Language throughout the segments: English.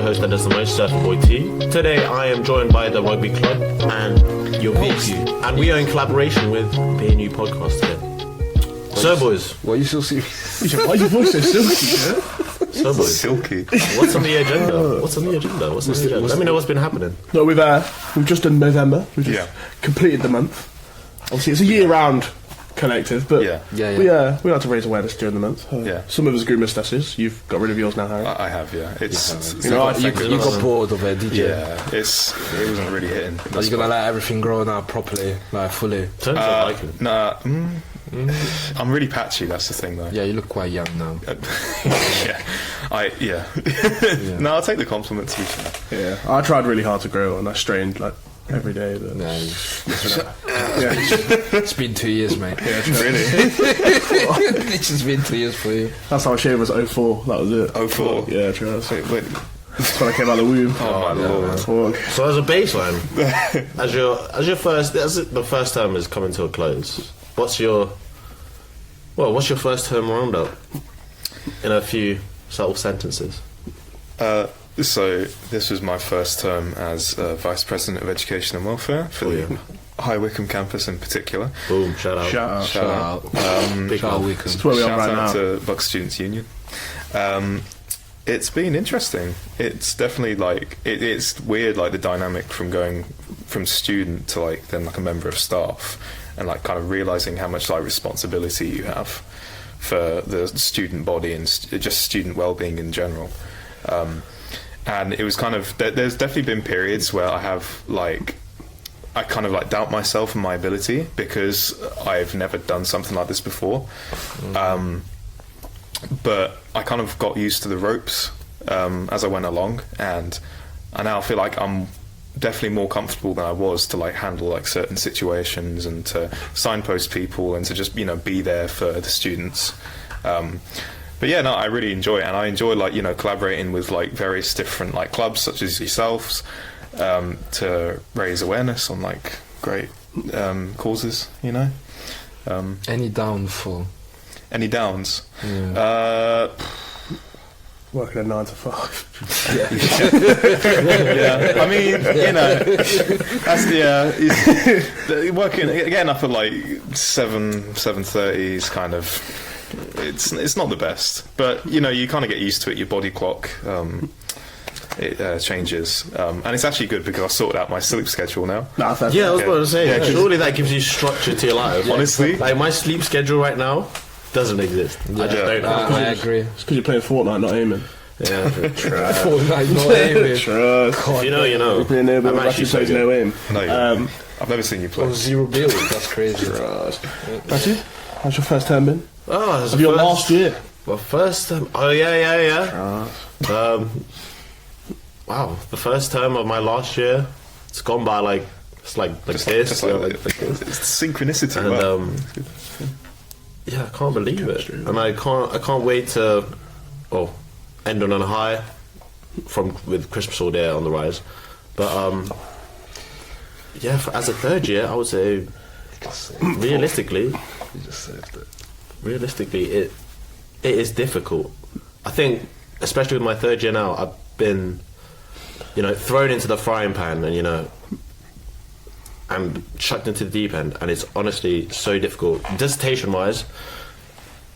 your host that does the most, Surfer Boy T. Today I am joined by the Rugby Club and your host, and we are in collaboration with BNU Podcast today. So boys, why are you so serious? Why is your voice so silky? So boys, silky. What's on the agenda? Let me know what's been happening. No, we've just done November. We've just completed the month. Obviously, it's a year-round collective, but we like to raise awareness during the month. Some of us grew moustaches. You've got rid of yours now, Harry. I have, yeah. You got bored of it, did you? Yeah, it wasn't really hitting. Are you gonna let everything grow now properly, like fully? Turns out like it. Nah. I'm really patchy. That's the thing, though. Yeah, you look quite young now. No, I'll take the compliment, to be fair. Yeah, I tried really hard to grow, and I strained like every day. But it's been 2 years, mate. Yeah, really. It's just been 2 years for you. That's how I shaved was 04. That was it. 04. Yeah, true. Wait. That's when I came out of the womb. Oh my lord. So as a baseline, as your first, the first term is coming to a close. What's your first term roundup in a few subtle sentences? So this was my first term as Vice President of Education and Welfare for the High Wycombe campus in particular. Boom! Shout out! Shout out Wycombe. That's where we are right now. To Bucks Students' Union. It's been interesting. It's definitely like it's weird, like the dynamic from going from student to like then like a member of staff, and like kind of realising how much like responsibility you have for the student body and just student well-being in general. And it was kind of there's definitely been periods where I kind of like doubt myself and my ability because I've never done something like this before. But I kind of got used to the ropes as I went along, and I now feel like I'm definitely more comfortable than I was to like handle like certain situations and to signpost people and to just be there for the students. But yeah, no, I really enjoy it, and I enjoy like collaborating with like various different like clubs such as yourselves to raise awareness on like great causes. Any downfall? Any downs? Yeah. Working a 9 to 5. Yeah. I mean, that's working again up at like 7:30 is kind of. It's not the best, but you kind of get used to it. Your body clock it changes, and it's actually good because I sorted out my sleep schedule now. I was about to say, surely that gives you structure to your life. Honestly, like my sleep schedule right now doesn't exist. I just don't. I agree. It's because you're playing Fortnite, not aiming. Yeah, Fortnite, not aiming. Trust. You know. You're playing no, but actually plays no aim. No, I've never seen you play. Zero build. That's crazy. Ratu, how's your first term been? Of your last year? Well, first term. Oh yeah. Wow, the first term of my last year. It's gone by like this. It's synchronicity. And yeah, I can't believe it, and I can't wait to end on a high with Christmas all day on the rise. But as a third year, I would say realistically, it is difficult. I think, especially with my third year now, I've been, thrown into the frying pan and chucked into the deep end, and it's honestly so difficult. Dissertation-wise,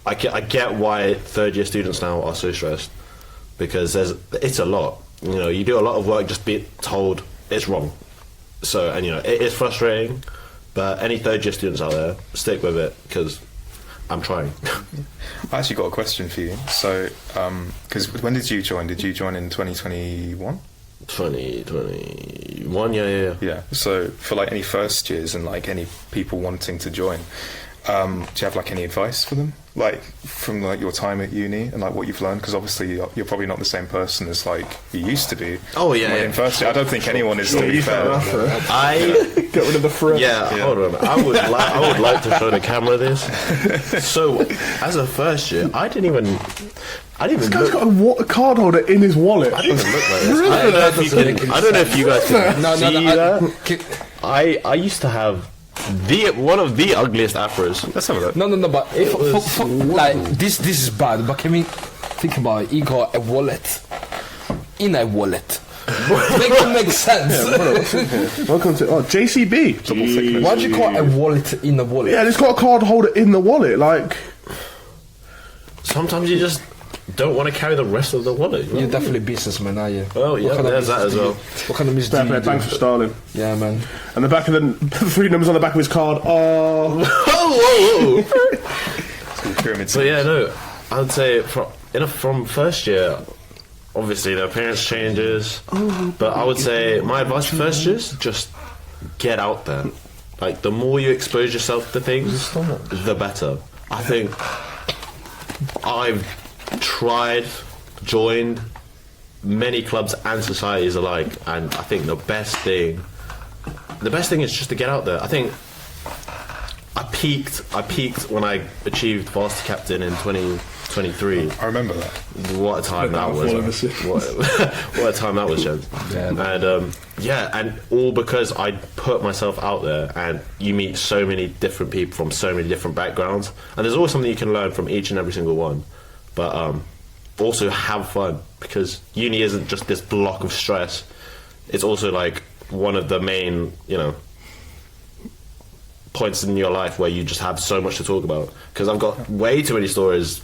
I get why third-year students now are so stressed, because it's a lot. You do a lot of work just being told it's wrong. So, and it is frustrating, but any third-year students out there, stick with it, because I'm trying. I actually got a question for you. So, because when did you join? Did you join in 2021? 2021, yeah. So for like any first years and like any people wanting to join, do you have like any advice for them, like from like your time at uni and like what you've learned? Because obviously you're probably not the same person as like you used to be. In first year. I don't think anyone is, to be fair. I get rid of the front. Hold on. I would like to show the camera this. So as a first year, I didn't even This guy's got a card holder in his wallet. I didn't even look like this. I don't know if you guys can see that. I used to have one of the ugliest afros. Let's have a look. No, but this is bad. But can we think about it? He got a wallet in a wallet. Make it make sense. Welcome to JCB. Double thickness. Why do you call a wallet in a wallet? Yeah, it's got a card holder in the wallet. Like, sometimes you just don't want to carry the rest of the wallet. You're definitely a businessman, are you? Oh yeah, there's that as well. What kind of business do you do? Thanks for Starling. Yeah, man. And the back of the 3 numbers on the back of his card are. Whoa. Pyramid So yeah, no, I'd say from first year, obviously the appearance changes, but I would say my advice for first years, just get out there. Like, the more you expose yourself to things, the better. I think I've joined many clubs and societies alike, and I think the best thing is just to get out there. I think I peaked when I achieved varsity captain in 2023. I remember that. What a time that was! What a time that was, gents. Yeah, and all because I put myself out there, and you meet so many different people from so many different backgrounds, and there's always something you can learn from each and every single one. But also have fun, because uni isn't just this block of stress. It's also like one of the main, points in your life where you just have so much to talk about. Because I've got way too many stories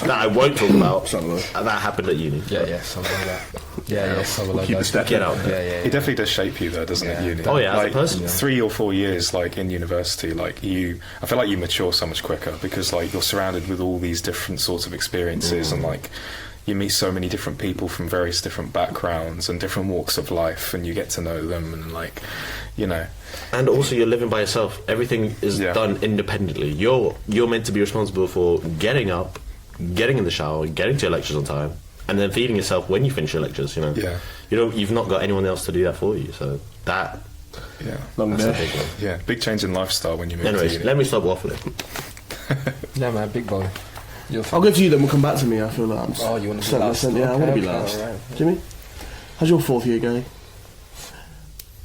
that I won't talk about that happened at uni. Yeah, something like that. Yeah, something like that. Get out. Yeah. It definitely does shape you, though, doesn't it? Uni. Oh yeah, like, as a person. 3 or 4 years, like in university, like I feel like you mature so much quicker, because like you're surrounded with all these different sorts of experiences, and like you meet so many different people from various different backgrounds and different walks of life, and you get to know them, and like, And also, you're living by yourself. Everything is done independently. You're meant to be responsible for getting up, getting in the shower, getting to your lectures on time, and then feeding yourself when you finish your lectures. You've not got anyone else to do that for you. So that, long that's day. a big one. Yeah, big change in lifestyle when you move to Anyways, uni. let me stop waffling. Yeah, man, big boy. I'll go to you, then we'll come back to me. I feel like I'm. Oh, you want to be last? Yeah, I want to be Okay, last. alright. Jimmy, how's your 4th year going?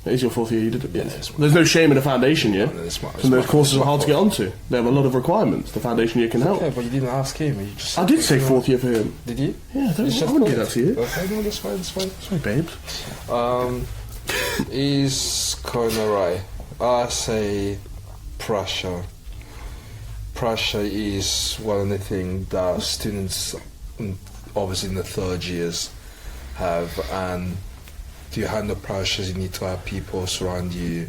It is your 4th year. You did it. Yeah. There's no shame in the foundation year. And those courses are hard to get onto. They have a lot of requirements. The foundation year can help. Okay, but you didn't ask him. You just I did say 4th year for him. Did you? Yeah, I wouldn't do that to you. Okay, no, that's fine. Sorry, babes. He's kind of right. I say pressure. Pressure is one of the things that students, obviously in the 3rd years, have, and to handle pressures, you need to have people surround you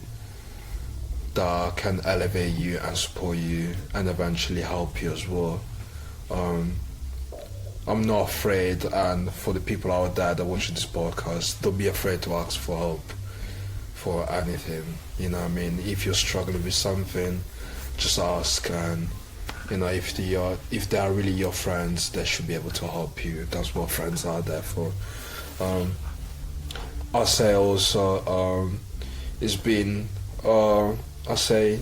that can elevate you and support you and eventually help you as well. I'm not afraid, and for the people out there that watch this podcast, don't be afraid to ask for help for anything. You know what I mean? If you're struggling with something, just ask, and if they are really your friends, they should be able to help you. That's what friends are there for. I say also, it's been, I say,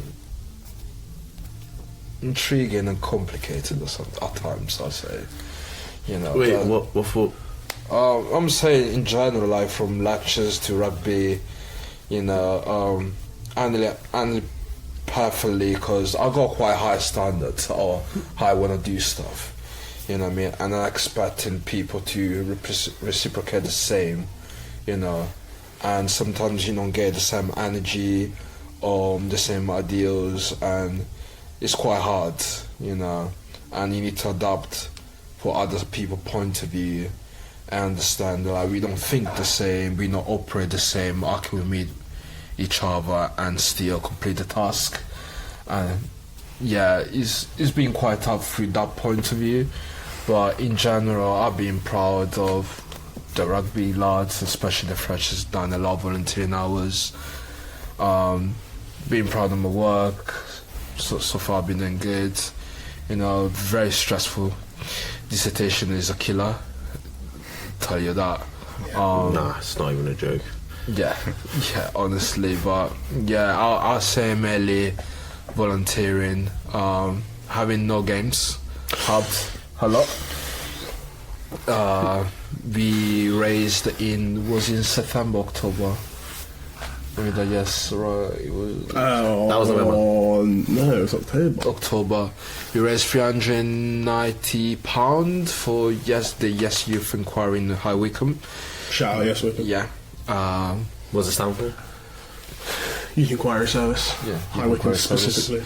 intriguing and complicated at times. I say, Wait, what for? I'm saying in general, like from lectures to rugby, only perfectly, because I got quite high standards or how I want to do stuff. You know what I mean? And I'm expecting people to reciprocate the same. And sometimes you don't get the same energy or the same ideals, and it's quite hard, and you need to adapt for other people's point of view and understand that we don't think the same, we don't operate the same. How can we meet each other and still complete the task? And it's been quite tough through that point of view, but in general I've been proud of the rugby lads, especially the freshers, done a lot of volunteering hours. Being proud of my work, so far I've been doing good. Very stressful. Dissertation is a killer, tell you that. Nah, it's not even a joke. Yeah, honestly, but I'll say mainly volunteering, having no games helped a lot. We raised in September, October, Yes, right. It was. That was November. No, it was October. We raised £390 for the Yes Youth Inquiry in High Wycombe. Shout out Yes Wycombe. Yeah. What does it stand for? Youth Inquiry Service. Yeah. High Wycombe specifically.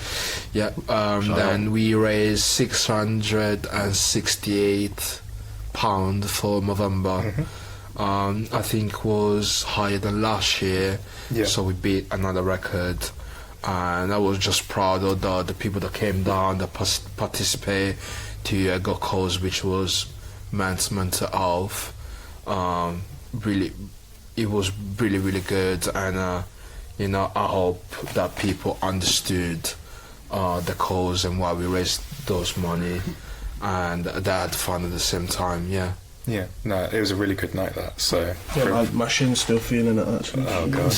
Yeah. Then we raised £668 for November. I think was higher than last year, so we beat another record, and I was just proud of the people that came down, that participate to a good cause, which was mental health. Really, it was really good, and I hope that people understood the cause and why we raised those money, and they had fun at the same time. Yeah, no, it was a really good night, that. So my shin's still feeling it, actually. Oh god,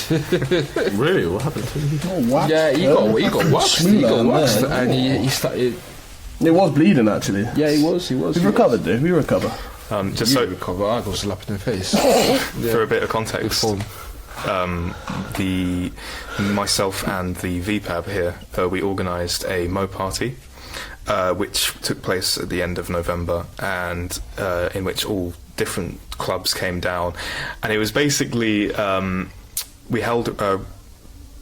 really? What happened to you? Waxed, yeah, he got waxed. He got waxed, and he started. It was bleeding, actually. Yeah, he was. We've recovered, dude. We recover. Just so recover, I got slapped in the face. For a bit of context, myself and the VPAB here, we organised a Mo party. Which took place at the end of November, and in which all different clubs came down, and it was basically we held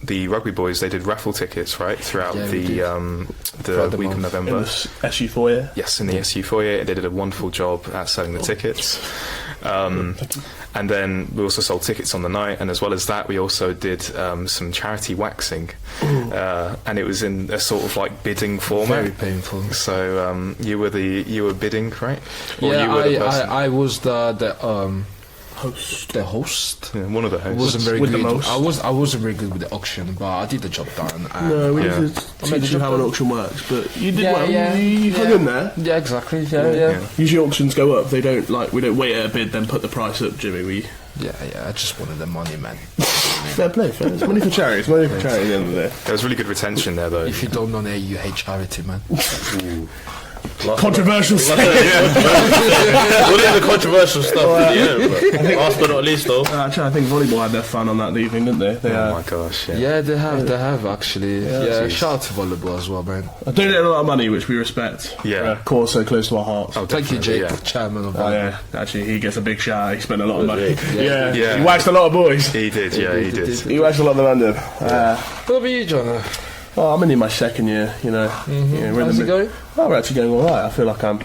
the rugby boys. They did raffle tickets throughout the week of November. In the SU foyer. Yes, in the SU foyer. They did a wonderful job at selling the tickets. And then we also sold tickets on the night, and as well as that, we also did some charity waxing, and it was in a sort of like bidding format. Very painful. So you were bidding, right? Or yeah, you were the person? I was the host. The host. Yeah, one of the hosts. Wasn't very with good. The most. I wasn't very good with the auction, but I did the job done. No, we need to teach you how an auction works, but you did well. You hung in there. Yeah, exactly. Yeah. Usually auctions go up. We don't wait at a bid then put the price up, Jimmy. Yeah. I just wanted the money, man. Fair play. It's money for charity. It's money for charity at the end of the day. There was really good retention there, though. If you don't donate, you hate charity, man. Controversial stuff. We'll leave the controversial stuff at the end, but last but not least, though. Actually, I think volleyball had their fun on that evening, didn't they? Oh my gosh, yeah, they have actually. Yeah, shout out to volleyball as well, man. I donate a lot of money, which we respect. Yeah. Cause so close to our hearts. Oh, thank you, Jake, chairman of volleyball. Yeah, actually, he gets a big shout. He spent a lot of money. Yeah. He waxed a lot of boys. He did, he did. He waxed a lot of London. What about you, John? Oh, I'm in my second year, How's it going? Oh, we're actually going all right. I feel like I'm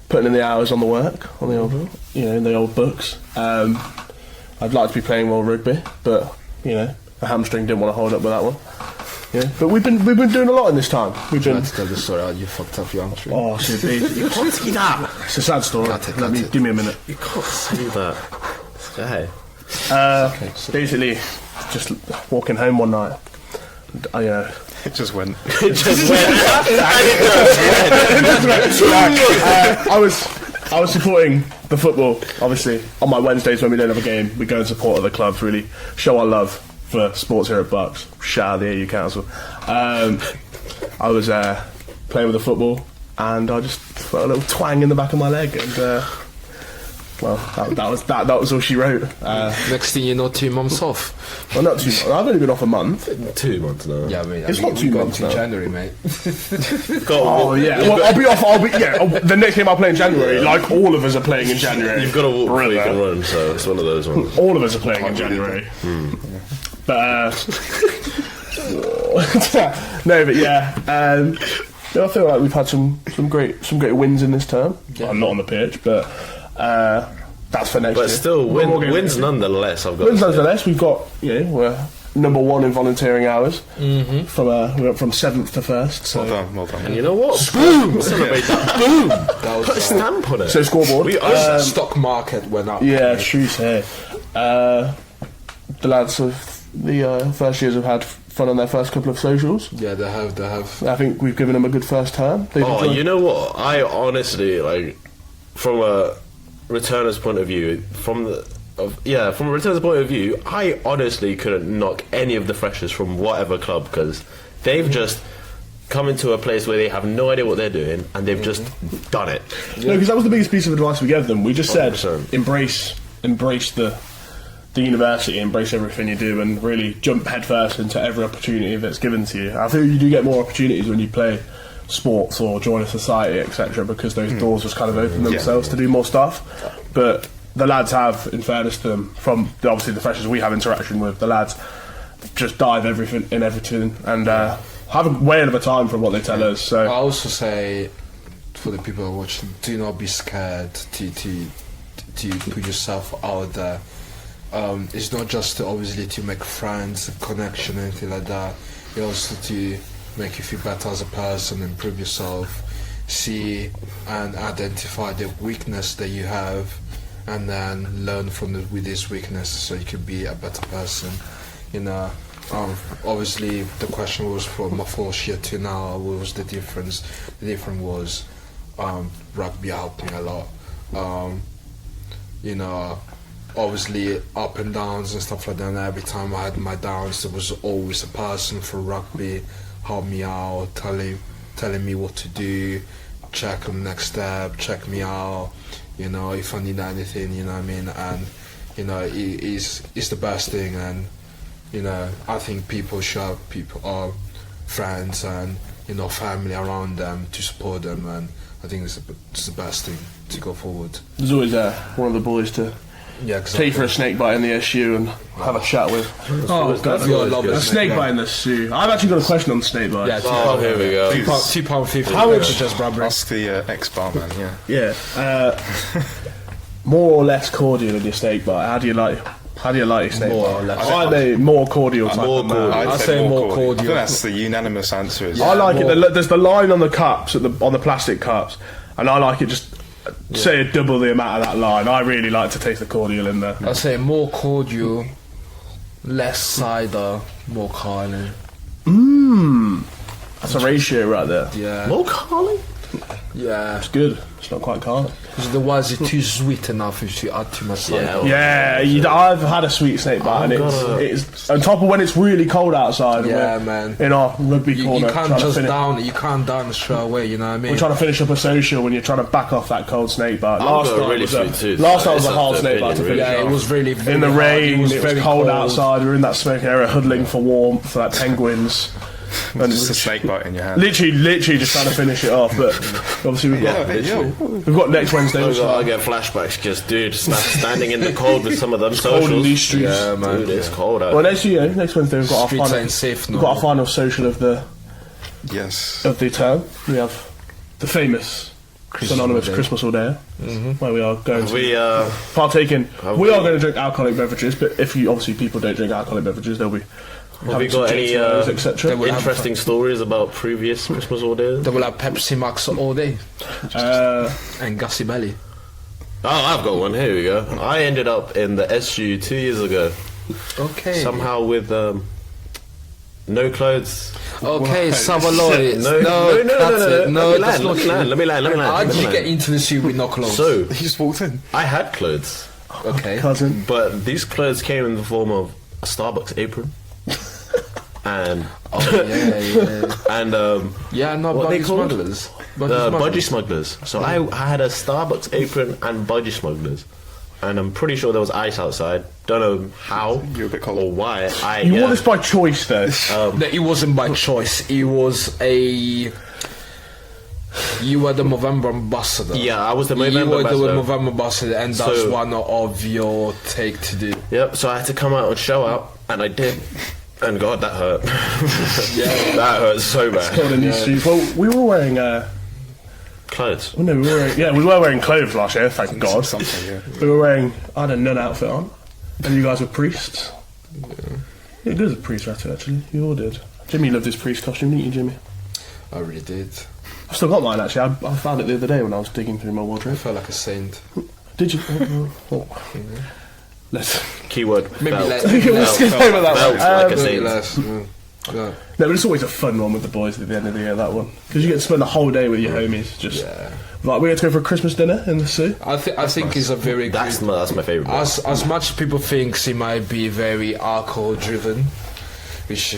putting in the hours on the work, on the old, in the old books. I'd like to be playing more rugby, but a hamstring didn't want to hold up with that one. Yeah, but we've been doing a lot in this time. We've been. Let's tell the story how you fucked up your hamstring. Oh, so you can't see that. It's a sad story. Give me a minute. You can't see that. Okay. Basically, just walking home one night. It just went. I was supporting the football, obviously. On my Wednesdays when we don't have a game, we go and support other clubs, really show our love for sports here at Bucks. Shout out the AU Council. I was playing with the football, and I just felt a little twang in the back of my leg, and that was all she wrote. Next thing you know, 2 months off. Well, not 2 months. I've only been off a month. 2 months now. Yeah, it's not 2 months now. January, mate. Oh yeah. Well, I'll be off. The next game I'll play in January. Like all of us are playing in January. You've got to walk before you can run, so it's one of those ones. All of us are playing in January. But I feel like we've had some great wins in this term. Yeah. I'm not on the pitch, but. That's for next year. But still, wins nonetheless. Wins nonetheless. We've got, we're number one in volunteering hours. We went from 7th to 1st. So. Well done. And you know what? Boom! Celebrate that. Boom! Put a stamp on it. So scoreboard. Stock market went up. Yeah, true say. The lads of the first years have had fun on their first couple of socials. Yeah, they have. I think we've given them a good first term. You know what? I honestly, from a returner's point of view, from a returner's point of view, I honestly couldn't knock any of the freshers from whatever club, because they've just come into a place where they have no idea what they're doing, and they've just done it. No, because that was the biggest piece of advice we gave them. We just 100%. said embrace the the university, embrace everything you do, and really jump headfirst into every opportunity that's given to you. I feel you do get more opportunities when you play sports or join a society, etc., because those doors just kind of open themselves to do more stuff. But the lads have, in fairness to them, from obviously the freshers we have interaction with, the lads just dive everything and have a whale of a time from what they tell us. So I also say, for the people who are watching, do not be scared to put yourself out there. It's not just to make friends, connection, anything like that. It's also to make you feel better as a person, improve yourself, see and identify the weakness that you have, and then learn with this weakness so you can be a better person. Obviously the question was from my first year to now, what was the difference? The difference was rugby helped me a lot. Obviously up and downs and stuff like that, and every time I had my downs there was always a person from rugby help me out, telling me what to do, check on the next step, check me out, if I need anything, you know what I mean? And it's the best thing. And I think people should have friends and family around them to support them, and I think it's the best thing to go forward. There's always one of the boys to take for a snake bite in the SU and have a chat with. A snake bite in the SU. I've actually got a question on snake bite. Yeah, here we go. £2.50. How much? Just Bradbury. Ask the ex-barman, Yeah. More or less cordial in your snake bite. How do you like your snake More bite? or less. I'm a more cordial type of man. I'd say more cordial. I think that's the unanimous answer. I like it. There's the line on the cups, on the plastic cups, and I like it just say double the amount of that line. I really like to taste the cordial in there. I'd say more cordial, less cider, more Carling. That's a ratio right there. Yeah. More Carling? Yeah. It's good. It's not quite Carling. Because otherwise it's too sweet enough if you add too much cider. I've had a sweet snake bite, and it's on top of when it's really cold outside. Yeah, man. In our rugby corner, you can't just down it. You can't down it straight away. You know what I mean? We're trying to finish up a social when you're trying to back off that cold snake bite. Last night was a hard snake bite to finish. Yeah, it was really in the rain. It was cold outside. We were in that smoking area, huddling for warmth, like penguins. And just a snake bite in your hand. Literally just trying to finish it off. But obviously we've got next Wednesday. I get flashbacks because, dude, standing in the cold with some of them socials. Cold in these streets. Yeah, man. Dude, it's cold out. Well, next Wednesday we've got our final social of the term. We have the famous synonymous Christmas all day, where we are going to partake in. We are going to drink alcoholic beverages, but if people don't drink alcoholic beverages, they'll be. Have we got any interesting stories about previous Christmas orders? They will have Pepsi Max all day. And Gussie Belly. Oh, I've got one. Here we go. I ended up in the SU 2 years ago. Okay. Somehow with no clothes. Okay, Savaloy. No, let me land. How did you get into the SU with no clothes? So, you just walked in. I had clothes. Okay. Cousin. But these clothes came in the form of a Starbucks apron. And budgie smugglers. Budgie smugglers. So I had a Starbucks apron and budgie smugglers, and I'm pretty sure there was ice outside. Don't know how You're a bit cold. or why. You wore this by choice, though. No, it wasn't by choice. It was You were the Movember ambassador. Yeah, I was the Movember ambassador. You were the Movember ambassador, and that's one of your take to do. Yep. So I had to come out and show up, and I did. And God, that hurt. That hurt so bad. It's cold in these streets. Well, we were wearing clothes. Well, no, we were wearing clothes last year. Thank God. We were wearing. I had a nun outfit on, and you guys were priests. Yeah, good as a priest, Ratu. Actually, you all did. Jimmy loved his priest costume, didn't you, Jimmy? I really did. I've still got mine. Actually, I found it the other day when I was digging through my wardrobe. I felt like a saint. Did you? Let's keyword. Maybe less. We'll skip over that one. Like a saint. No, but it's always a fun one with the boys at the end of the year. That one, because you get to spend the whole day with your homies. Just like we had to go for a Christmas dinner in the sea. I think it's a very that's my favourite. As much as people think it might be very alcohol driven, which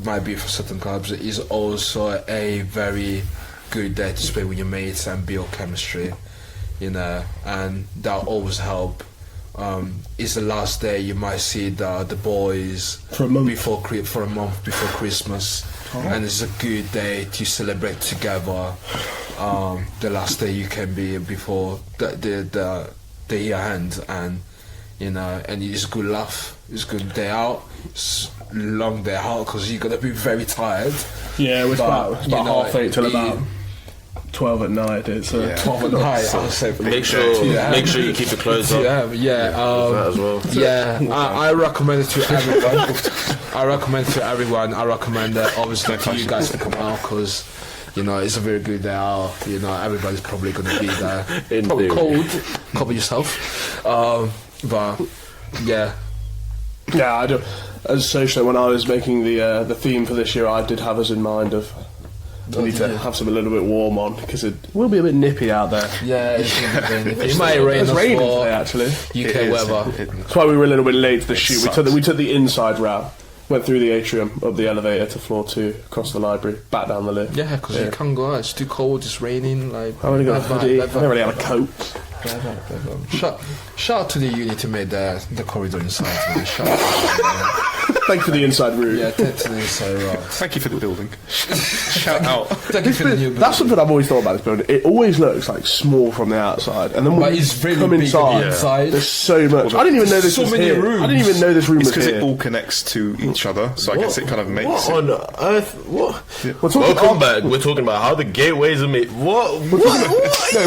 might be for certain clubs, it is also a very good day to spend with your mates and build chemistry, and that always help it's the last day. You might see the boys for a month before Christmas, and it's a good day to celebrate together. The last day you can be before the year ends, and and it's a good laugh. It's a good day out. It's a long day out because you're gonna be very tired. Yeah, it's about 8:30 till about 12 at night. It's 12 at night. So make sure you keep your clothes on. That as well. Yeah, I recommend it to everyone. I recommend it obviously for you guys to come out because it's a very good day out. Everybody's probably going to be there. Probably cold. Cover yourself. But yeah, I do. As social, when I was making the theme for this year, I did have us in mind of. We need to have something a little bit warm on because it will be a bit nippy out there. Yeah, it might rain. It's raining today, actually. UK weather. That's why we were a little bit late to the shoot. We took the inside route, went through the atrium, up the elevator to floor 2, across the library, back down the lift. Yeah, because you can't go out. It's too cold. It's raining. Like I only got a hoodie. I don't really have a coat. Shout out to the unit to make the corridor inside. Shout out. Thank you for the inside room. Yeah, thank you for the inside room. Thank you for the building. Shout out. Thank you for the new building. That's something I've always thought about this building. It always looks like small from the outside, and then when you come inside, there's so much. I didn't even know this was here. Rooms. I didn't even know this room was here. It's because it all connects to each other, so I guess it kind of makes What on earth? What? Yeah. Welcome back. We're talking about how the gateways are made. What? No,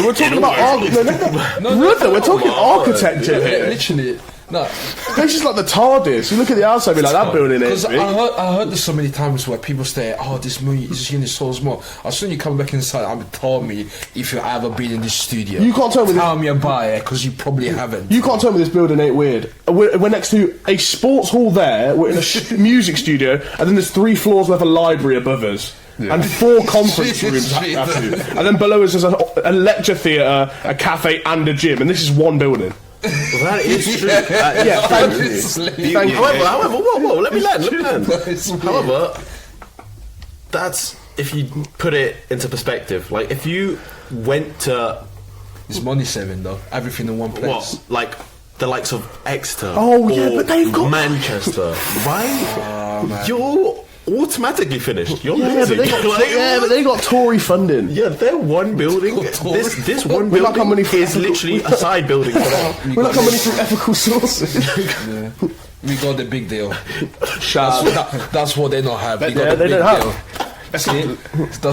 we're talking about we're talking architecture here. Literally. No, places like the TARDIS. You look at the outside, be like that building. Because I heard this so many times where people say, "Oh, this unit is so small." As soon as you come back inside, tell me if you've ever been in this studio. You can't tell me. Tell me about it because you probably haven't. You can't tell me this building ain't weird. We're next to a sports hall there. We're in a music studio, and then there's 3 floors worth of library above us. Yeah. And 4 conference rooms and then below us there's a lecture theatre, a cafe and a gym, and this is one building. Well, that is true. Thank you. However, whoa, let me land. However, that's if you put it into perspective. Like, if you went to... It's money saving, though. Everything in one place. What? Like, the likes of Exeter. Oh, yeah, but they've got... Manchester, right? You're... automatically finished. You're losing. But they got Tory funding. Yeah, they're one building. This one building is literally a side building for them. We're not coming through ethical sources. We got the big deal. That's what they don't have. They don't have. That's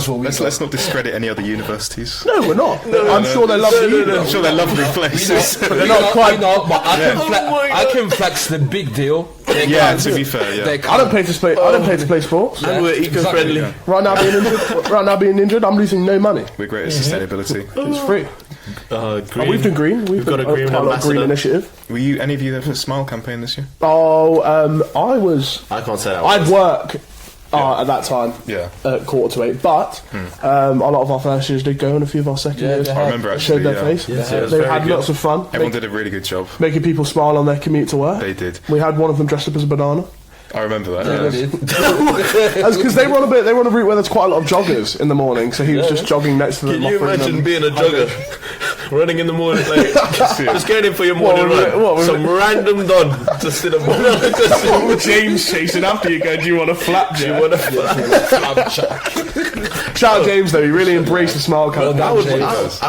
what we. Let's not discredit any other universities. No, we're not. I'm sure they're lovely. I'm sure they're lovely places. But they're not quite. But I can flex the big deal. Yeah, to be fair, yeah. I don't pay to play sports. And we're eco-friendly. Right now being injured, I'm losing no money. We're great at sustainability. It's free. We've done green. We've got a green initiative. Were you any of you there for the Smile campaign this year? I was. I can't say that. I'd work. At that time, at 7:45, but a lot of our first years did go, and a few of our second years I remember actually, showed their face. They had lots of fun. Everyone did a really good job, making people smile on their commute to work. They did. We had one of them dressed up as a banana. I remember that. Yeah, they did. That's because they were on a route where there's quite a lot of joggers in the morning, so he was just jogging next to them. Can you imagine being a jogger? Running in the morning, like, just getting in for your morning run. Some random don to sit up. James chasing after you, going, "Do you want a flapjack? Do you want a flapjack?" Shout out James though, he really embraced the Smile campaign. I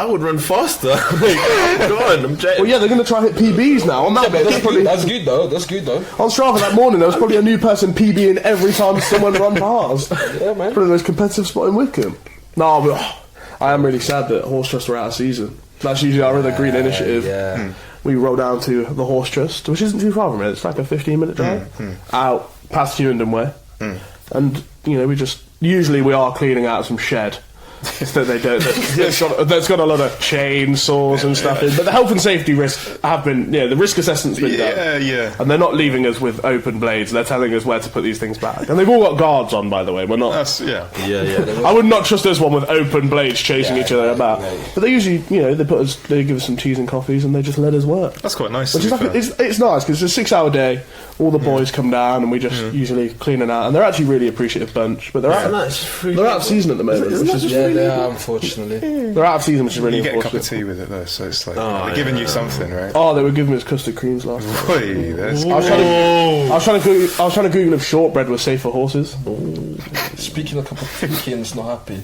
would run faster. Go on, I'm well, yeah, they're going to try hit PBs now. On that, that's good though. On Strava that morning, there was probably a new person PBing every time someone run past. Yeah, man. Probably the most competitive spot in Wickham. No, but I am really sad that Horse Trust are out of season. That's usually our other green initiative. Yeah. We roll down to the Horse Trust, which isn't too far from it. It's like a 15-minute drive out past Hewenden Way, and we just usually we are cleaning out some shed. That they don't. That's got a lot of chainsaws and stuff in, but the health and safety risks have been. The risk assessment's been done. Yeah. And they're not leaving us with open blades. They're telling us where to put these things back, and they've all got guards on. By the way, we're not. Yeah. I would not trust this one with open blades chasing each other about. But they usually, they give us some teas and coffees, and they just let us work. That's quite nice. Which is it's nice because it's a 6-hour day. All the boys come down, and we just usually clean it out, and they're actually a really appreciative bunch. But they're out of season at the moment. they are, unfortunately. They're out of season, which is really You get a unfortunate. cup of tea with it though, so it's like they're giving you something, right? Oh, they were giving us custard creams last night. Boy, that's I was trying to Google if shortbread was safe for horses. Speaking of a cup of tea, Kian's not happy.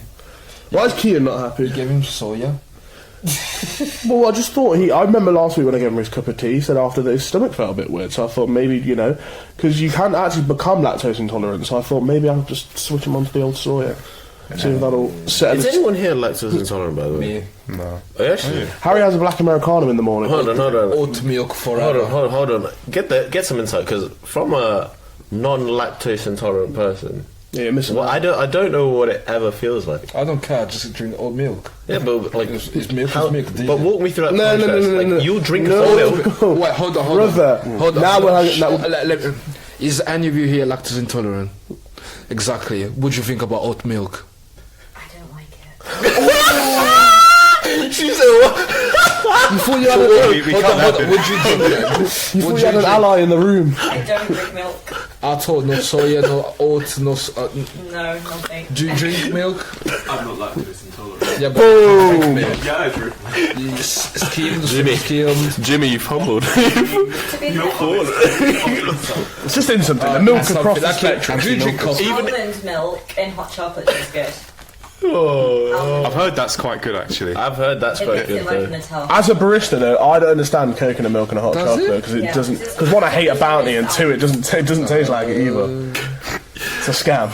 Why is Kian not happy? You gave him soya. Well, I just thought I remember last week when I gave him his cup of tea, he said after that his stomach felt a bit weird, so I thought maybe, because you can't actually become lactose intolerant, so I thought maybe I'll just switch him onto the old soya. See if that'll settle. Is anyone here lactose intolerant, by the way? Me. no. Oh, actually? Harry has a black Americano in the morning. Hold on. Oat milk forever. Hold on. Get some insight, because from a non-lactose intolerant person, Yeah, you're missing well, out. I don't know what it ever feels like. I don't care, just drink oat milk. Yeah, but like, It's milk, how- it's milk. but walk me through that No, process. no. You drink No. whole milk. Wait, hold on. Brother, Hold on. now we're having- now- Is any of you here lactose intolerant? Exactly. What do you think about oat milk? I don't like it. She said what? You thought you had, We Hold can't on. have it. Would you drink it? you thought you had an ally in the room. I don't drink milk. At all, no soya, no oat, no. No, nothing. Do you drink milk? I'm not lactose intolerant. Yeah, but Boom! Yeah, I drink. Skimmed. Jimmy, you've humbled. To be fair, It's just instant. The milk That's across something. the spectrum. Do you drink coffee? almond milk in hot chocolate is good. I've heard that's quite good actually. I've heard that's It quite makes it good. like Nutella. As a barista, though, I don't understand coconut milk and a hot Does chocolate it? because it Yeah. doesn't. Because one, I hate a bounty, and two, it doesn't taste like it either. It's a scam.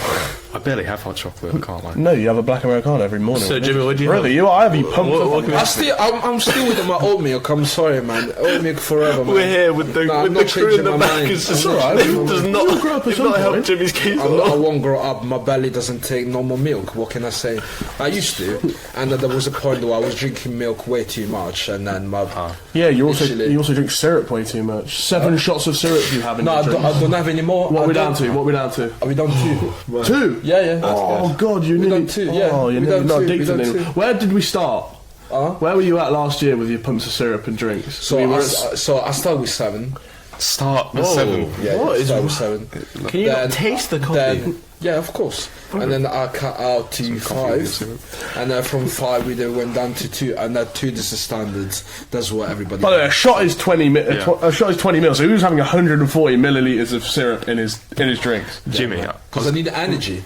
I barely have hot chocolate, I can't lie. No, you have a black Americano every morning. So, Jimmy, what do you Brother, have? you I have you pumped What up. can we- I'm still with my oat milk. I'm sorry, man. Oat milk forever, man. We're here with the No, I'm with the not crew in changing the my back. mind. It's just I'm not alright. changing my Does mind. not You'll grow up at it's some not help point. Jimmy's case. I won't grow up. My belly doesn't take normal milk. What can I say? I used to, and then there was a point where I was drinking milk way too much, and then my Yeah, you also Literally. drink syrup way too much. 7 shots of syrup you have in no, your I drink. don't have any more. What I are we down don't- to? What are we down to? Are we done two? 2. Yeah. Oh God, you We nearly. done 2, yeah. Oh, you're We nearly done not 2, we addicted done anymore. 2. Where did we start? Where were you at last year with your pumps of syrup and drinks? So we were I started with 7. Start with Whoa. 7. Yeah, What is started with wrong? 7. Can you not taste the coffee? Then, yeah, of course. And then I cut out to 5, and then from 5 we then went down to 2, and that 2 is the standards. That's what everybody. By the way, a shot is 20 a shot is 20 mils. So he was having 140 milliliters of syrup in his drinks. Jimmy, Because I need energy.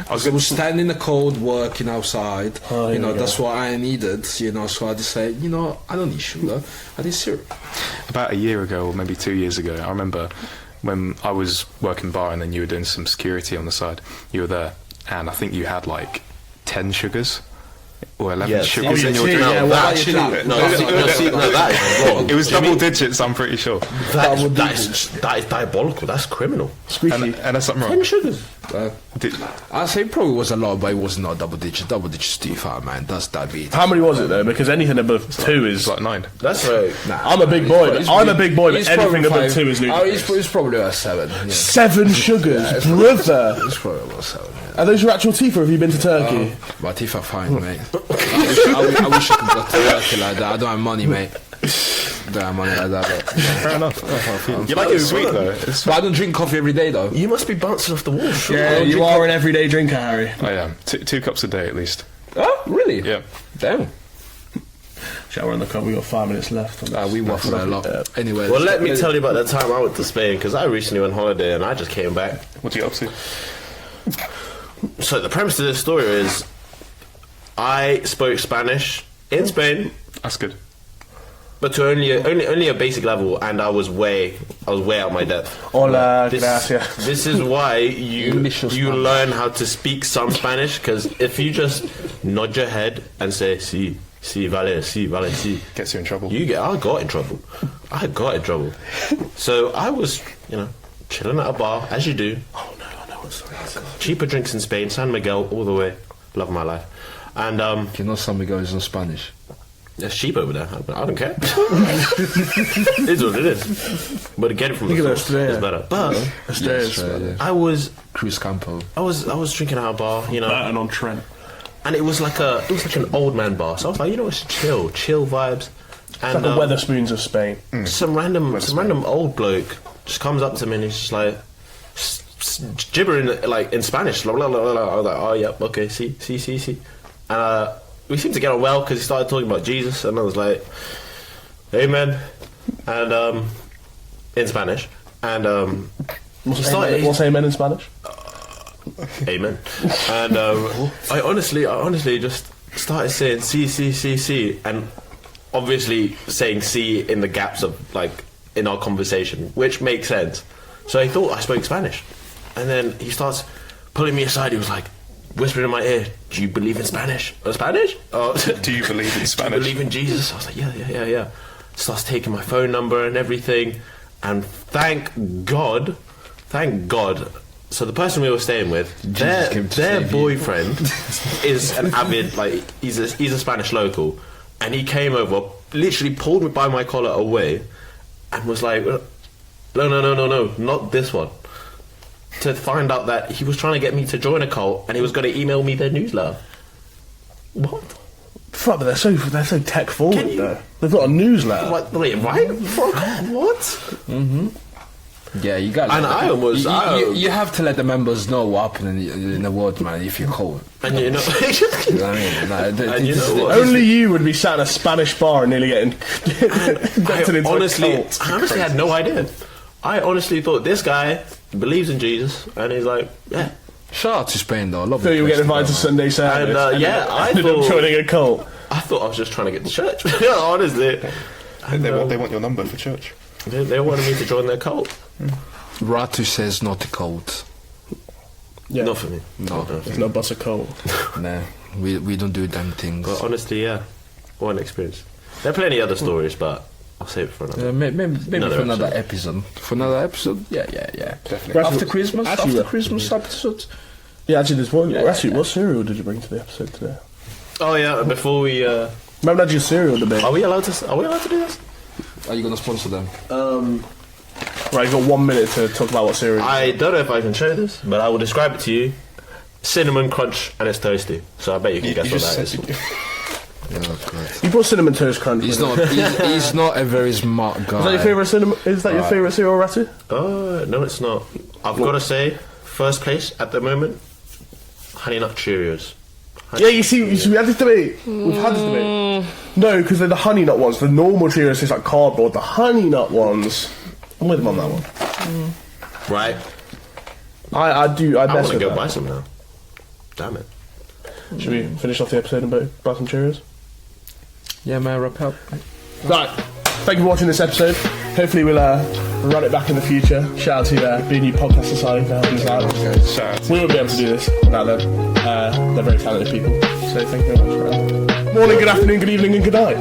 I was standing in the cold, working outside. That's what I needed. So I just say, I don't need sugar. I need syrup. about a year ago or maybe 2 years ago, I remember when I was working bar and then you were doing some security on the side. You were there, and I think you had like 10 sugars or 11 Yeah, sugars oh, in your yeah, drink. yeah, No, well, that actually- that is wrong. It was double digits, I'm pretty sure. That is diabolical. That's criminal. Squeaky. And that's something 10 wrong. sugars. Did, I say it probably was a lot, but it was not double digit. Double digits too far, man. That's diabetes. How many was it though? Because anything above 2 is. it's like 9. That's right. I'm a big boy. But I'm a big boy, but He's anything probably above 2 is ludicrous. It's probably about 7. Yeah. 7 sugars, brother. It's probably about 7. Yeah. Are those your actual teeth, or have you been to Turkey? My teeth are fine, mate. I wish I could go to Turkey like that. I don't have money, mate. Don't have money like that. But, Fair enough. You like it sweet though. but I don't drink coffee every day, though. You must be bouncing off the wall. Sure. Yeah, you are an everyday drinker, Harry. I am. 2 cups a day at least. Oh, really? Yeah. Damn. Shall we on the cup? We got 5 minutes left. We waffle a lot. Anyway. Well, let me tell you about the time I went to Spain, because I recently went on holiday and I just came back. What do you get up to? So the premise of this story is I spoke Spanish in Spain, That's good. but to only a basic level, and I was way out my depth. Hola, This, gracias. this is why you English or Spanish? learn how to speak some Spanish, because if you just nod your head and say sí, vale, sí, Gets you in trouble. I got in trouble. So I was, chilling at a bar, as you do. Oh no, I know what story this is. Cheaper drinks in Spain, San Miguel, all the way. Love my life. And San Miguel is in Spanish. it's cheap over there. I don't care. It's what it is. But to get it from the Look at source Australia. is better. But Australia. I was Cruz Campo. drinking at a bar, Burton on Trent. and it was like an old man bar. So I was like, it's chill vibes. And Like the Weatherspoons of Spain. some random old bloke just comes up to me and he's just like gibbering like in Spanish. Blah, blah, blah, blah. I was like, oh yeah, okay, see. we seemed to get on well because he started talking about Jesus, and I was like, "Amen," and in Spanish, and what's amen in Spanish? Amen. And I honestly just started saying sí, and obviously saying sí in the gaps of like in our conversation, which makes sense. So I thought I spoke Spanish, and then he starts pulling me aside. He was like whispering in my ear, "Do you believe in Spanish? Spanish? Oh, do you believe in Spanish? Do you believe in Jesus?" I was like, yeah. Starts taking my phone number and everything, and thank God. So the person we were staying with, their boyfriend is an avid, like, he's a Spanish local, and he came over, literally pulled me by my collar away, and was like, no, not this one. To find out that he was trying to get me to join a cult, and he was going to email me their newsletter. What? Fuck, but they're so tech forward though. They've got a newsletter. Wait, right? What? Mm-hmm. Yeah, you got. And I almost. You have to let the members know what happened in the world, man. If you're cold, and you know, only you would be sat in a Spanish bar and nearly getting. I honestly had no idea. I honestly thought this guy believes in Jesus, and he's like, yeah. Shout out to Spain though. I love. So you were getting invited to Sunday service, and I thought joining a cult. I thought I was just trying to get to church. Honestly, and they want your number for church. They wanted me to join their cult. Ratu says not a cult. Yeah. Not for me. No, it's not but a cult. Nah, we don't do damn things. But honestly, yeah, what an experience. There are plenty other stories, but I'll save it for another. Maybe for another episode. For another episode, yeah, definitely. After Christmas, Christmas episode. Yeah, actually, there's one. What cereal did you bring to the episode today? Oh yeah, before we. Remember that your cereal debate? Are we allowed to do this? Are you gonna sponsor them? Right, you've got 1 minute to talk about what cereal. I don't know if I can show this, but I will describe it to you. Cinnamon crunch, and it's toasty. So I bet you can guess what that is. You brought cinnamon toast crunch. He's not a very smart guy. Is that your favourite cinnamon? Is that your favourite cereal, Ratu? No, it's not. I've got to say, first place at the moment, Honey Nut Cheerios. Yeah, you see, we had this debate. We've had this debate. No, because they're the honey nut ones. The normal Cheerios taste like cardboard. The honey nut ones, I'm with them on that one. Right. I want to go buy some now. Damn it. Should we finish off the episode and buy some Cheerios? Yeah, man, wrap up. Right. Thank you for watching this episode. Hopefully we'll run it back in the future. Shout out to the New Podcast Society for helping us out. We wouldn't be able to do this without them. They're very talented people. So thank you very much for that. Morning, good afternoon, good evening and good night.